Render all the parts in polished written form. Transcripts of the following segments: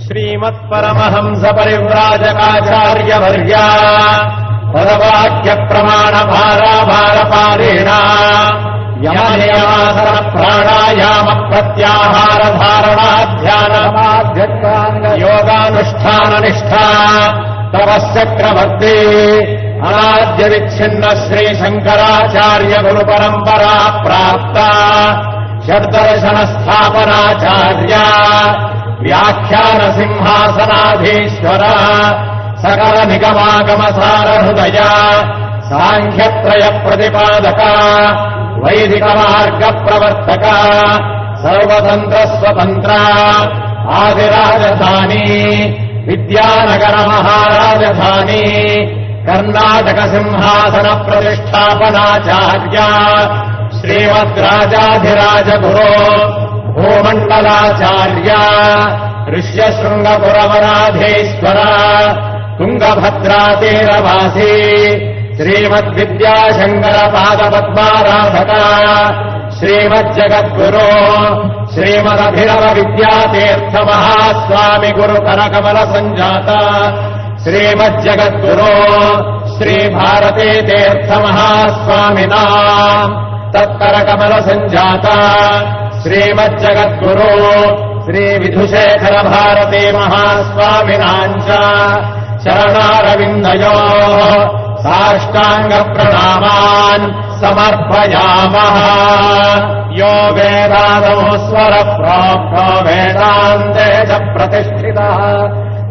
श्रीमत्परमहंस परिव्राजकाचार्यवर्या पदवाक्यप्रमाणभाराभारपारेण यमनियमासन प्राणायाम प्रत्याहार धारणाध्यानमाध्यत्वाङ्ग योगानुष्ठाननिष्ठा तपश्चक्रवर्ती अनाद्य विच्छिन्न श्री शंकराचार्य गुरु परंपरा प्राप्ता षड्दर्शन स्थापनाचार्य व्याख्यान सिंहासनाधीश्वर सकल निगमागम सार हृदय सांख्यत्रय प्रतिपादक वैदिक मार्ग प्रवर्तक सर्वतंत्र स्वतंत्र आदिराजधानी विद्यानगर महाराजधानी कर्नाटक सिंहासन प्रतिष्ठापनाचार्य श्रीमद्राजाधिराज गुरो भूमंडलाचार्य ऋष्यशृंगपुरवराधीश्वर तुंगभद्रातीरवासी श्रीमद्विद्याशंकर पादपद्माराधक श्रीमज्जगद्गुरो श्रीमदभिनव विद्यातीर्थ महास्वामी गुरु करकमल संजाता श्रीमज्जगद्गुरो श्री भारती तीर्थ महास्वामिना तत्करकमल संजाता श्रीमज्जगद्गुरो श्री विधुशेखर भारती महास्वामिनांच शरणारविन्दयो साष्टांग प्रणामान् समर्पयामः। यो वेदादो स्वर प्रोक्तो वेदान्ते च प्रतिष्ठितः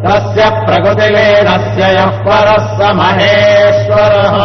तस्य प्रकृतिलीनस्य यः परः स महेश्वरः।